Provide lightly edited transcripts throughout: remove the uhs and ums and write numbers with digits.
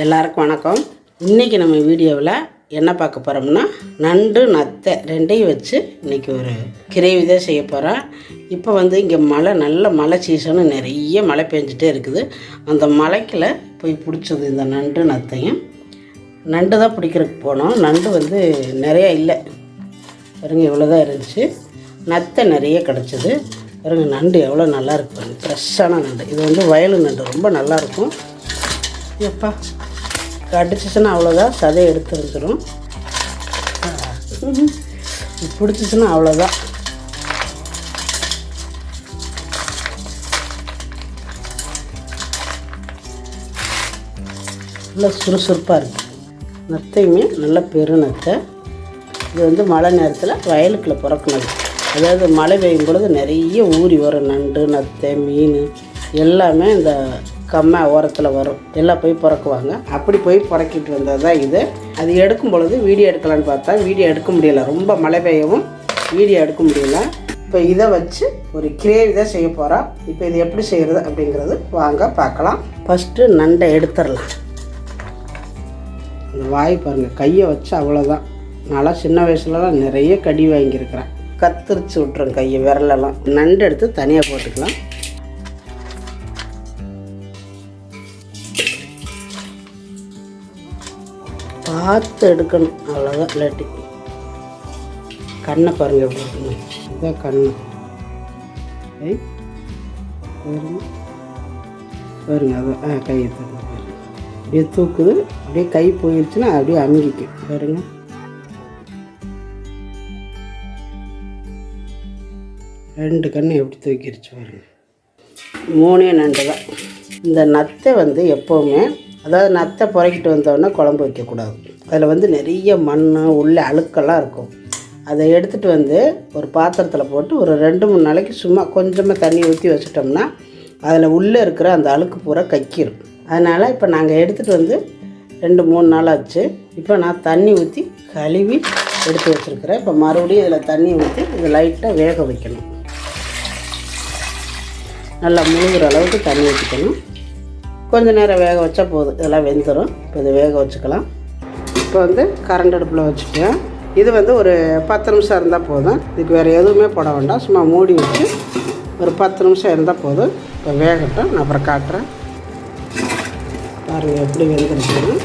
எல்லாருக்கும் வணக்கம். இன்றைக்கி நம்ம வீடியோவில் என்ன பார்க்க போகிறோம்னா நண்டு நத்தை ரெண்டையும் வச்சு இன்றைக்கி ஒரு கிரேவி தான் செய்ய போகிறோம். இப்போ இங்கே நல்ல மழை சீசனு, நிறைய மழை பெஞ்சிட்டே இருக்குது. அந்த மலைக்கில் போய் பிடிச்சது இந்த நண்டு நத்தையும். நண்டு தான் பிடிக்கிறதுக்கு போனோம். நண்டு நிறையா இல்லை பாருங்க, இவ்வளோ தான் இருந்துச்சு. நத்தை நிறைய கிடச்சிது பாருங்க. நண்டு எவ்வளோ நல்லா இருக்கு பாருங்க, ஃப்ரெஷ்ஷான நண்டு. இது வயலு நண்டு, ரொம்ப நல்லாயிருக்கும். எப்பா கடிச்சிச்சுன்னா அவ்வளோதான், சதையை எடுத்துருந்துடும். பிடிச்சிச்சின்னா அவ்வளோதான். நல்லா சுறுசுறுப்பாக இருக்குது. நத்தையுமே நல்ல பெரு நத்தை. இது மழை நேரத்தில் வயலுக்குள்ளே பிறக்கணும். அதாவது மழை பெய்யும் பொழுது நிறைய ஊறி வரும். நண்டு நத்தை மீன் எல்லாமே இந்த கம்மா ஓரத்தில் வரும். எல்லாம் போய் பிறக்குவாங்க. அப்படி போய் பிறக்கிட்டு வந்தது தான் இது. அது எடுக்கும் பொழுது வீடியோ எடுக்கலான்னு பார்த்தா வீடியோ எடுக்க முடியலை, ரொம்ப மழை பெய்யவும் வீடியோ எடுக்க முடியல. இப்போ இதை வச்சு ஒரு கிரேவி தான் செய்ய போகிறோம். இப்போ இது எப்படி செய்கிறது அப்படிங்கிறது வாங்க பார்க்கலாம். ஃபஸ்ட்டு நண்டை எடுத்துடலாம். அந்த வாய் பாருங்கள், கையை வச்சு அவ்வளோதான். நல்லா சின்ன வயசுலலாம் நிறைய கடி வாங்கியிருக்கிறேன். கத்திரிச்சு விட்றேன் கையை, விரலெல்லாம். நண்டு எடுத்து தனியாக போட்டுக்கலாம். பார்த்து எடுக்கணும், அவ்வளோதான். இல்லாட்டி கண்ணை பாருங்கள் எப்படி இருக்குன்னு. இதுதான் கண்ணு. பாருங்க, அதான் கையை தூக்கு பாருங்க. அப்படியே தூக்குது. அப்படியே கை போயிடுச்சுன்னா அப்படியே அமுங்கிக்கும் பாருங்க. ரெண்டு கண்ணு எப்படி தூக்கிடுச்சு பாருங்க. மூணே நண்டு தான். இந்த நத்தை எப்போவுமே, அதாவது நத்தை புறக்கிட்டு வந்தோடனே குழம்பு வைக்கக்கூடாது. அதில் நிறைய மண் உள்ள அழுக்கெல்லாம் இருக்கும். அதை எடுத்துகிட்டு ஒரு பாத்திரத்தில் போட்டு ஒரு 2-3 நாளைக்கு சும்மா கொஞ்சமாக தண்ணி ஊற்றி வச்சிட்டோம்னா அதில் உள்ளே இருக்கிற அந்த அழுக்கு பூரா கக்கிடும். அதனால் இப்போ நாங்கள் எடுத்துகிட்டு 2-3 நாள் ஆச்சு. இப்போ நான் தண்ணி ஊற்றி கழுவி எடுத்து வச்சுருக்கிறேன். இப்போ மறுபடியும் இதில் தண்ணி ஊற்றி இதை லைட்டாக வேக வைக்கணும். நல்லா முழுகிற அளவுக்கு தண்ணி ஊற்றிக்கணும். கொஞ்சம் நேரம் வேக வச்சா போதும், இதெல்லாம் வெந்துடும். இப்போ இதை வேக வச்சுக்கலாம். இப்போ கரண்ட் அடுப்பில் வச்சுட்டேன். இது ஒரு 10 நிமிஷம் இருந்தால் போதும். இதுக்கு வேறு எதுவுமே போட வேண்டாம். சும்மா மூடி வச்சு ஒரு 10 நிமிஷம் இருந்தால் போதும். இப்போ வேகட்டும், நான் அப்புறம் காட்டுறேன். பாருங்கள் எப்படி வெந்துருச்சுன்னு.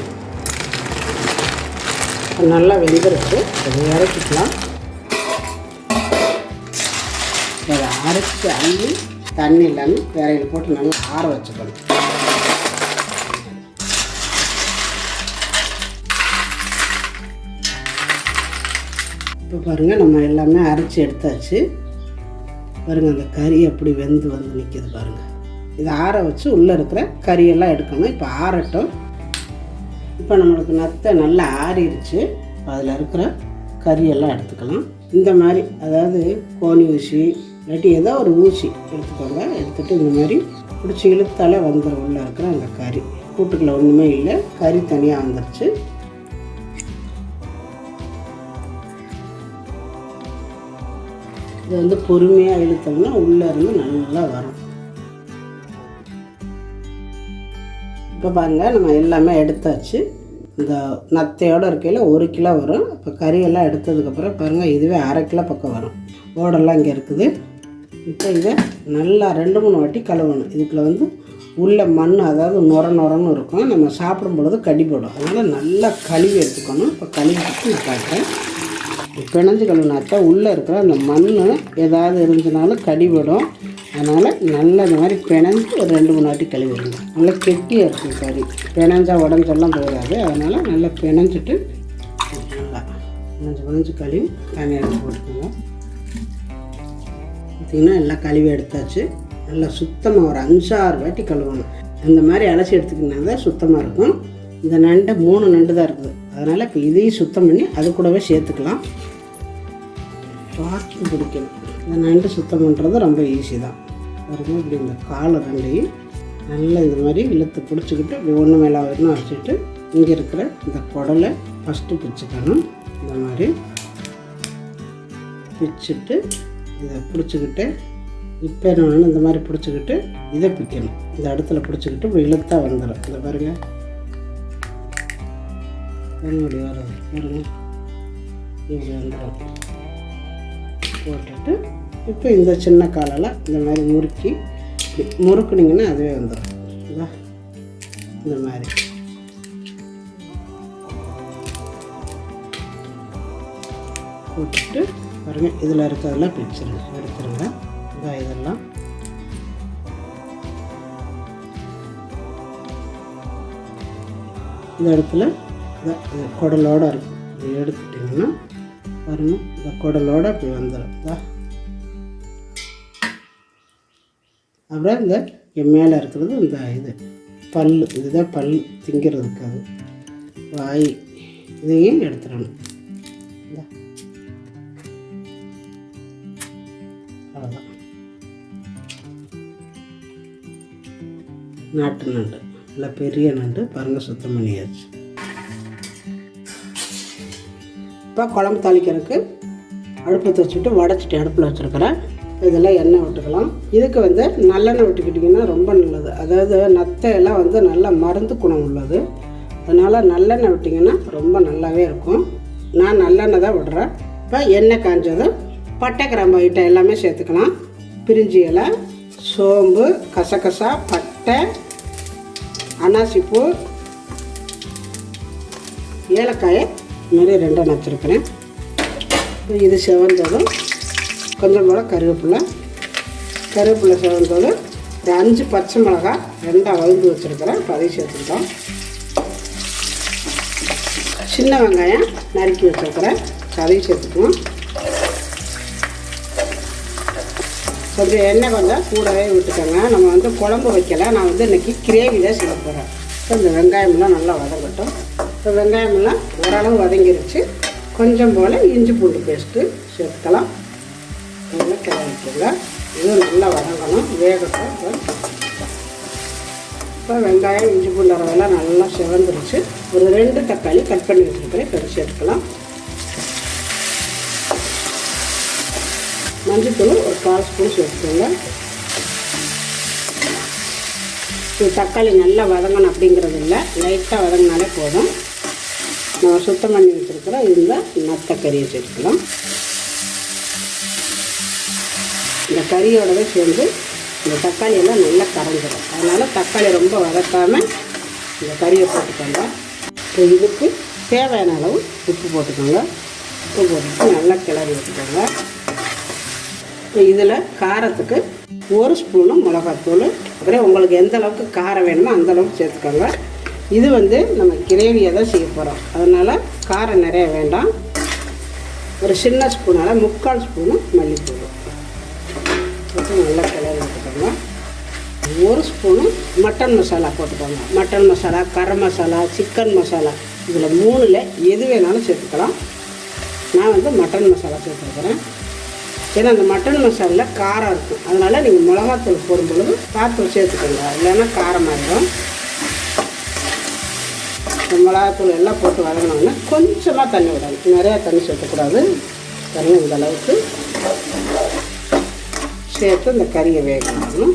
நல்லா வெந்துருச்சு. அதை இறக்கிக்கலாம். அதை அரைச்சி அள்ளி தண்ணி இல்லாமல் வேறையில் போட்டு நல்லா ஆற வச்சுக்கணும். இப்போ பாருங்கள், நம்ம எல்லாமே அரைச்சி எடுத்தாச்சு. பாருங்கள், அந்த கறி எப்படி வெந்து நிற்கிது பாருங்கள். இதை ஆற வச்சு உள்ளே இருக்கிற கறியெல்லாம் எடுக்கணும். இப்போ ஆறட்டும். இப்போ நம்மளுக்கு நத்தை நல்லா ஆறிடுச்சு. அதில் இருக்கிற கறியெல்லாம் எடுத்துக்கலாம். இந்த மாதிரி, அதாவது கோணி ஊசி இல்லாட்டி ஏதோ ஒரு ஊசி எடுத்துக்கோங்க. எடுத்துகிட்டு இந்த மாதிரி பிடிச்சி இழுத்தாலே வந்துடும் உள்ளே இருக்கிற அந்த கறி. கூட்டுக்குள்ளே ஒன்றுமே இல்லை, கறி தனியாக வந்துடுச்சு. இது பொறுமையாக இழுத்தோம்னா உள்ளே இருந்து நல்லா வரும். இப்போ பாருங்கள், நம்ம எல்லாமே எடுத்தாச்சு. இந்த நத்தையோடு இருக்கையில் 1 கிலோ வரும். இப்போ கறியெல்லாம் எடுத்ததுக்கப்புறம் பாருங்கள், இதுவே 1/2 கிலோ பக்கம் வரும். ஓடெல்லாம் இங்கே இருக்குது. இப்போ இதை நல்லா 2-3 வாட்டி கழுவணும். இதுக்குள்ளே உள்ள மண், அதாவது நொரன்னு இருக்கும். நம்ம சாப்பிடும் பொழுது கடிப்படும். அதனால் நல்லா கழுவி எடுத்துக்கணும். இப்போ கழுவிட்டு நான் காட்டுறேன். பிணைஞ்சு கழுவினாக்கா உள்ளே இருக்கிற அந்த மண் ஏதாவது இருந்துச்சுனாலும் கடிபடும். அதனால் நல்லா இந்த மாதிரி பிணைஞ்சு ஒரு 2-3 வாட்டி கழுவிடுங்க. நல்லா கெட்டியாக இருக்கும் கறி. பிணைஞ்சா உடஞ்செல்லாம் போயிடாது. அதனால் நல்லா பிணைஞ்சிட்டு நல்லா பிணைஞ்சு கழுவி தனியாக எடுத்து போட்டுக்கோங்க. பார்த்திங்கன்னா எல்லாம் கழுவி எடுத்தாச்சு. நல்லா சுத்தமாக ஒரு 5-6 வாட்டி கழுவணும். அந்த மாதிரி அலசி எடுத்துக்கினா தான் சுத்தமாக இருக்கும். இந்த நண்டை 3 நண்டு தான் இருக்குது. அதனால் இப்போ இதையும் சுத்தம் பண்ணி அது கூடவே சேர்த்துக்கலாம். பார்த்து பிடிக்கணும். இந்த நண்டு சுத்தம் பண்ணுறது ரொம்ப ஈஸி தான். பாருங்க, இப்படி இந்த காலை ரெண்டையும் நல்லா இந்த மாதிரி இழுத்து பிடிச்சிக்கிட்டு இப்படி ஒன்று மேலே ஒன்று வச்சுட்டு இங்கே இருக்கிற இந்த குடலை ஃபஸ்ட்டு பிடிச்சிக்கணும். இந்த மாதிரி பிடிச்சிட்டு இதை பிடிச்சிக்கிட்டு இப்போ என்ன இந்த மாதிரி பிடிச்சிக்கிட்டு இதை பிக்கணும். இந்த இடத்துல பிடிச்சிக்கிட்டு இப்போ இழுத்தாக வந்துடும். இதை பாருங்கள், இப்படி வரும் பாருங்க, இப்படி வந்துடும். போட்டுட்டு இப்போ இந்த சின்ன காலெல்லாம் இந்த மாதிரி முறுக்கி முறுக்குனிங்கன்னா அதுவே வந்துடும். இந்த மாதிரி போட்டுட்டு பாருங்கள், இதில் இருக்கிறதெல்லாம் பிரிச்சுருங்க, எடுத்துருங்க. இதெல்லாம் இந்த இடத்துல குடலோடு இருக்கும். இதை எடுத்துட்டிங்கன்னா பாருங்கள், இந்த குடலோடு அப்படி வந்துடும். அப்புறம் இந்த மேலே இருக்கிறது இந்த இது பல், இதுதான் பல் திங்கிறதுக்கு. அது வாய் இதையும் எடுத்துடணும். அவ்வளோதான். நாட்டு நண்டு, இல்லை பெரிய நண்டு பாருங்கள், சுத்தம் பண்ணியாச்சு. இப்போ குழம்பு தாளிக்கிறதுக்கு அடுப்பத்தை வச்சுட்டு வடைச்சிட்டு அடுப்பில் வச்சுருக்கிறேன். இதெல்லாம் எண்ணெய் விட்டுக்கலாம். இதுக்கு நல்லெண்ணெய் விட்டுக்கிட்டிங்கன்னா ரொம்ப நல்லது. அதாவது நத்தையெல்லாம் நல்ல மருந்து குணம் உள்ளது. அதனால் நல்லெண்ணெய் விட்டிங்கன்னா ரொம்ப நல்லாவே இருக்கும். நான் நல்லெண்ணெய் தான் விடுறேன். இப்போ எண்ணெய் காஞ்சதும் பட்டை கிராம்பு ஐட்டம் எல்லாமே சேர்த்துக்கலாம். பிரிஞ்சி இலை, சோம்பு, கசகசா, பட்டை, அன்னாசிப்பூ, ஏலக்காயை இதுமாரி 2 நச்சுருக்கிறேன். இது செவந்ததும் கொஞ்சம் போல் கருவேப்பிலை செவந்ததும் ஒரு 5 பச்சை மிளகாய் 2 வறுத்து வச்சுருக்கிறேன். இப்போ அதையும் சேர்த்துக்கிட்டோம். சின்ன வெங்காயம் நறுக்கி வச்சுருக்கிறேன், அதையும் சேர்த்துக்குவோம். கொஞ்சம் எண்ணெய் கொஞ்சம் கூடவே விட்டுக்கோங்க. நம்ம குழம்பு வைக்கலை, நான் இன்றைக்கி கிரேவி தான் செய்ய போகிறேன். இப்போ இந்த வெங்காயமெல்லாம் நல்லா வதங்கட்டும். இப்போ வெங்காயமெல்லாம் ஓரளவு வதங்கிருச்சு. கொஞ்சம் போல் இஞ்சி பூண்டு பேஸ்ட்டு சேர்த்துக்கலாம். நல்லா கிளம்பிக்கோங்க. இதுவும் நல்லா வதங்கணும், வேகட்டும். இப்போ வெங்காயம் இஞ்சி பூண்டு அரவெல்லாம் நல்லா செவந்துருச்சு. ஒரு 2 தக்காளி கட் பண்ணி வச்சுருக்கிறேன், கறி சேர்த்துக்கலாம். மஞ்சள்தூள் ஒரு 1/4 ஸ்பூன் சேர்த்துக்கோங்க. இது தக்காளி நல்லா வதங்கணும் அப்படிங்கிறது இல்லை, லைட்டாக வதங்கினாலே போதும். நம்ம சுத்தம் பண்ணி வச்சுருக்கிற இந்த நத்தை கறியை சேர்த்துக்கலாம். இந்த கறியோடவே சேர்ந்து இந்த தக்காளியெல்லாம் நல்லா கரைஞ்சிடும். அதனால் தக்காளி ரொம்ப வதக்காமல் இந்த கறியை போட்டுக்கோங்க. இப்போ இதுக்கு தேவையான அளவு உப்பு போட்டுக்கோங்க. உப்பு போட்டுட்டு நல்லா கிளறி வச்சுக்கோங்க. இப்போ இதில் காரத்துக்கு 1 ஸ்பூனு மிளகாத்தூள், அப்புறம் உங்களுக்கு எந்த அளவுக்கு காரம் வேணுமோ அந்த அளவுக்கு சேர்த்துக்கோங்க. இது நம்ம கிரேவியை தான் செய்ய போகிறோம், அதனால் காரம் நிறைய வேண்டாம். ஒரு சின்ன ஸ்பூனால் 3/4 ஸ்பூனு மல்லித்தூள் போட்டு நல்லா கிளறி வச்சுக்கோங்க. 1 ஸ்பூனு மட்டன் மசாலா போட்டுக்கோங்க. மட்டன் மசாலா, கரம் மசாலா, சிக்கன் மசாலா, இதில் 3ல் எது வேணாலும் சேர்த்துக்கலாம். நான் மட்டன் மசாலா சேர்த்துருக்குறேன். ஏன்னா அந்த மட்டன் மசாலில் காரம் இருக்கும், அதனால் நீங்கள் மிளகாத்தூள் போடும்பொழுது பார்த்து சேர்த்துக்கோங்க, இல்லைன்னா காரமாகிடும். மிளகாத்தூள் எல்லாம் போட்டு வதங்கினோன்னா கொஞ்சமாக தண்ணி விடணும், நிறையா தண்ணி சேர்க்கக்கூடாது. தண்ணி இந்த அளவுக்கு சேர்த்து இந்த கறியை வேகணும்.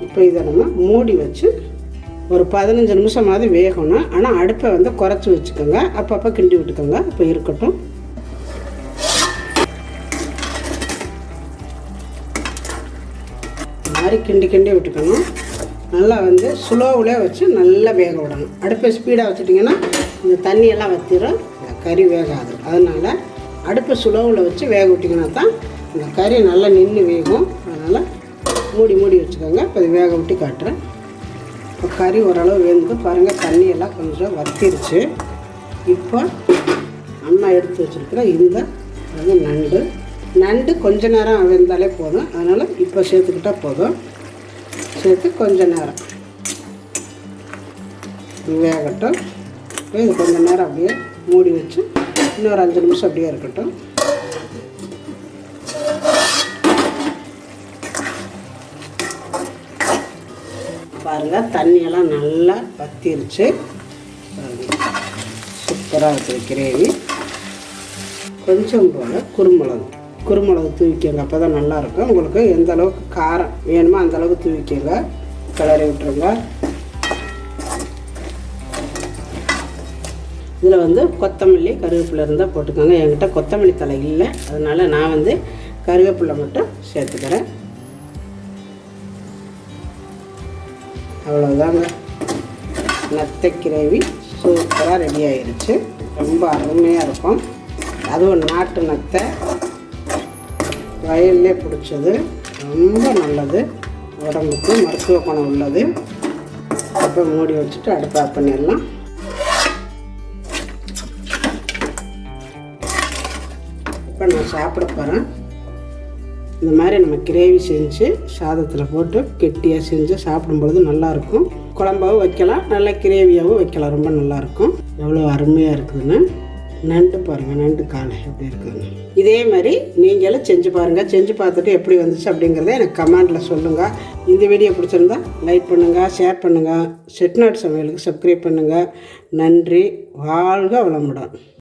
இப்போ இதை நம்ம மூடி வச்சு ஒரு 15 நிமிஷமாவது வேகணும். ஆனால் அடுப்பை குறைச்சி வச்சுக்கோங்க, அப்பப்போ கிண்டி விட்டுக்கோங்க. இப்போ இருக்கட்டும். மாதிரி கிண்டி விட்டுக்கணும். நல்லா ஸ்லோவிலே வச்சு நல்லா வேக விடணும். அடுப்பை ஸ்பீடாக வச்சுட்டிங்கன்னா இந்த தண்ணியெல்லாம் வற்றிடும், கறி வேகாது. அதனால் அடுப்பை ஸ்லோவில் வச்சு வேக விட்டிங்கன்னா தான் இந்த கறி நல்லா நின்று வேகும். அதனால் மூடி வச்சுக்கோங்க. இப்போ இது வேக விட்டு காட்டுறேன். இப்போ கறி ஓரளவு வெந்து பாருங்கள், தண்ணியெல்லாம் கொஞ்சம் வற்றிருச்சு. இப்போ அம்மா எடுத்து வச்சுருக்கிற இந்த நண்டு கொஞ்ச நேரம் வெந்தாலே போதும். அதனால் இப்போ சேர்த்துக்கிட்டால் போதும். சேர்த்து கொஞ்ச நேரம் வேகட்டும். இது கொஞ்சம் நேரம் அப்படியே மூடி வச்சு இன்னொரு 5 நிமிஷம் அப்படியே இருக்கட்டும். பாருங்கள், தண்ணியெல்லாம் நல்லா வற்றிருச்சு. சூப்பராக இருக்குது கிரேவி. கொஞ்சம் போல் குருமிளகு தூவிக்கோங்க, அப்போ தான் நல்லாயிருக்கும். உங்களுக்கு எந்த அளவுக்கு காரம் வேணுமோ அந்த அளவுக்கு தூவிக்கோங்க. கிளறி விட்டுருங்க. இதில் வந்து கொத்தமல்லி கருவேப்பிலை இருந்தால் போட்டுக்கோங்க. என்கிட்ட கொத்தமல்லி தழை இல்லை, அதனால் நான் வந்து கருவேப்பிலை மட்டும் சேர்த்துக்கிறேன். அவ்வளோதாங்க, நத்தை கிரேவி சூப்பராக ரெடி ஆகிடுச்சு. ரொம்ப அருமையாக இருக்கும். அதுவும் நாட்டு நத்தை, வயல்லே பிடிச்சது, ரொம்ப நல்லது, உடம்புக்கு மருத்துவ குணம் உள்ளது. அப்போ மூடி வச்சுட்டு அடுப்பு ஆஃப் பண்ணிடலாம். இப்போ நான் சாப்பிட போகிறேன். இந்த மாதிரி நம்ம கிரேவி செஞ்சு சாதத்தில் போட்டு கெட்டியாக செஞ்சு சாப்பிடும்பொழுது நல்லாயிருக்கும். குழம்பாகவும் வைக்கலாம், நல்லா கிரேவியாகவும் வைக்கலாம், ரொம்ப நல்லாயிருக்கும். எவ்வளோ அருமையாக இருக்குதுன்னு. நண்டு பாருங்கள், நண்டு காலை எப்படி இருக்குதுன்னு. இதே மாதிரி நீங்களும் செஞ்சு பாருங்கள். செஞ்சு பார்த்துட்டு எப்படி வந்துச்சு அப்படிங்கிறத எனக்கு கமெண்டில் சொல்லுங்கள். இந்த வீடியோ பிடிச்சிருந்தா லைக் பண்ணுங்கள், ஷேர் பண்ணுங்கள், செட்டிநாடு சமையலுக்கு சப்ஸ்கிரைப் பண்ணுங்கள். நன்றி. வாழ்க வளமுடன்.